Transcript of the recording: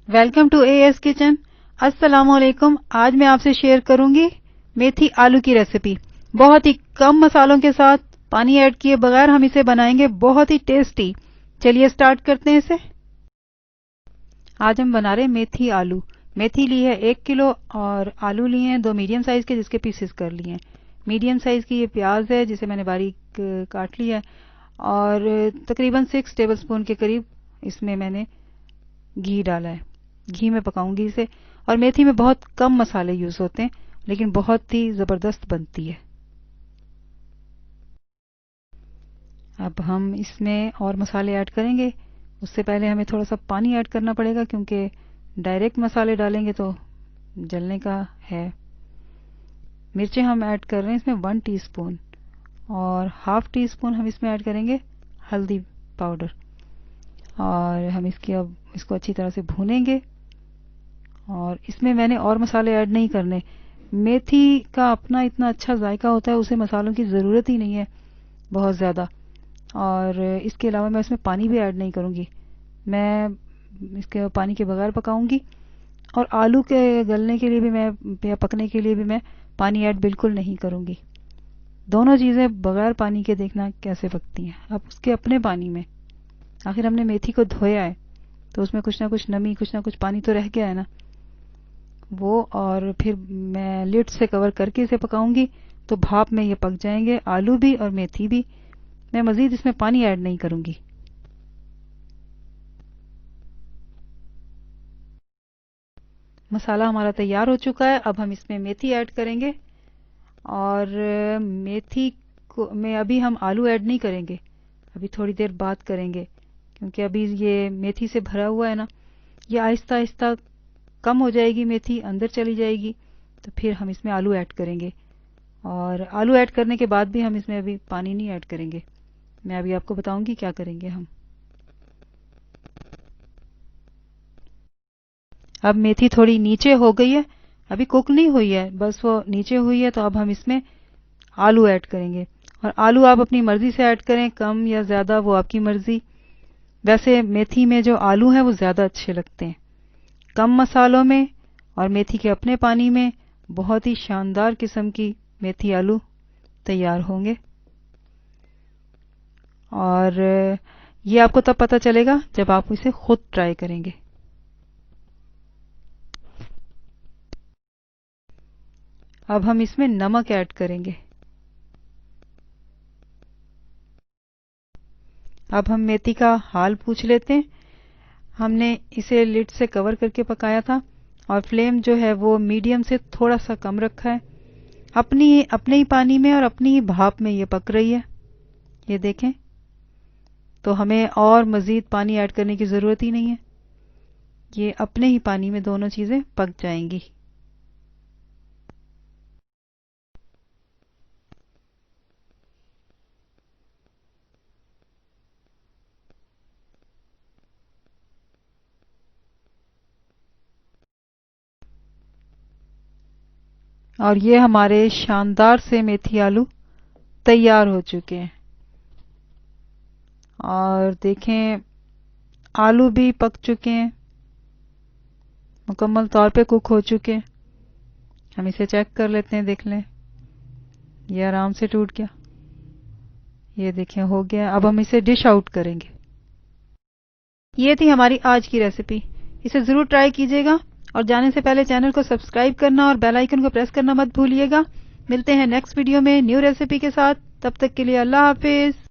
Welcome to as kitchen. अस्सलामुअलैकुम। आज मैं आपसे शेयर करूंगी मेथी आलू की रेसिपी। बहुत ही कम मसालों के साथ, पानी ऐड किए बगैर हम इसे बनाएंगे बहुत ही टेस्टी। चलिए स्टार्ट करते हैं इसे। आज हम बना रहे हैं मेथी आलू। मेथी ली है 1 किलो और आलू लिए हैं 2 मीडियम साइज के, जिसके पीसेस कर लिए हैं। मीडियम साइज की ये प्याज है जिसे मैंने बारीक काट लिया है, और तकरीबन 6 टेबलस्पून के करीब इसमें मैंने घी डाला है। घी में पकाऊंगी इसे। और मेथी में बहुत कम मसाले यूज होते हैं, लेकिन बहुत ही जबरदस्त बनती है। अब हम इसमें और मसाले ऐड करेंगे। उससे पहले हमें थोड़ा सा पानी ऐड करना पड़ेगा, क्योंकि डायरेक्ट मसाले डालेंगे तो जलने का है। मिर्चें हम ऐड कर रहे हैं इसमें 1 टीस्पून, और हाफ टी स्पून हम इसमें ऐड करेंगे हल्दी पाउडर। और हम इसको अच्छी तरह से भूनेंगे। और इसमें मैंने और मसाले ऐड नहीं करने। मेथी का अपना इतना अच्छा जायका होता है, उसे मसालों की ज़रूरत ही नहीं है बहुत ज़्यादा। और इसके अलावा मैं इसमें पानी भी ऐड नहीं करूँगी। मैं इसके पानी के बगैर पकाऊंगी। और आलू के गलने के लिए भी मैं, या पकने के लिए भी मैं पानी ऐड बिल्कुल नहीं करूँगी। दोनों चीज़ें बगैर पानी के देखना कैसे पकती हैं। अब उसके अपने पानी में, आखिर हमने मेथी को धोया है तो उसमें कुछ ना कुछ नमी, कुछ ना कुछ पानी तो रह गया है ना वो। और फिर मैं लिड से कवर करके इसे पकाऊंगी, तो भाप में ये पक जाएंगे, आलू भी और मेथी भी। मैं मज़ीद इसमें पानी ऐड नहीं करूंगी। मसाला हमारा तैयार हो चुका है। अब हम इसमें मेथी ऐड करेंगे। और मेथी को में अभी हम आलू ऐड नहीं करेंगे, अभी थोड़ी देर बाद करेंगे, क्योंकि अभी ये मेथी से भरा हुआ है ना। ये आहिस्ता आहिस्ता कम हो जाएगी, मेथी अंदर चली जाएगी, तो फिर हम इसमें आलू ऐड करेंगे। और आलू ऐड करने के बाद भी हम इसमें अभी पानी नहीं ऐड करेंगे। मैं अभी आपको बताऊंगी क्या करेंगे हम। अब मेथी थोड़ी नीचे हो गई है, अभी कुक नहीं हुई है, बस वो नीचे हुई है। तो अब हम इसमें आलू ऐड करेंगे। और आलू आप अपनी मर्जी से ऐड करें, कम या ज़्यादा वो आपकी मर्जी। वैसे मेथी में जो आलू हैं वो ज़्यादा अच्छे लगते हैं, कम मसालों में और मेथी के अपने पानी में। बहुत ही शानदार किस्म की मेथी आलू तैयार होंगे। और ये आपको तब पता चलेगा जब आप इसे खुद ट्राई करेंगे। अब हम इसमें नमक ऐड करेंगे। अब हम मेथी का हाल पूछ लेते हैं। हमने इसे लिड से कवर करके पकाया था, और फ्लेम जो है वो मीडियम से थोड़ा सा कम रखा है। अपने ही पानी में और अपनी ही भाप में ये पक रही है, ये देखें। तो हमें और मज़ीद पानी ऐड करने की ज़रूरत ही नहीं है, ये अपने ही पानी में दोनों चीज़ें पक जाएंगी। और ये हमारे शानदार से मेथी आलू तैयार हो चुके हैं। और देखें, आलू भी पक चुके हैं, मुकम्मल तौर पे कुक हो चुके हैं। हम इसे चेक कर लेते हैं, देख लें। ये आराम से टूट गया, ये देखें हो गया। अब हम इसे डिश आउट करेंगे। ये थी हमारी आज की रेसिपी। इसे ज़रूर ट्राई कीजिएगा, और जाने से पहले चैनल को सब्सक्राइब करना और बेल आइकन को प्रेस करना मत भूलिएगा। मिलते हैं नेक्स्ट वीडियो में न्यू रेसिपी के साथ। तब तक के लिए अल्लाह हाफिज़।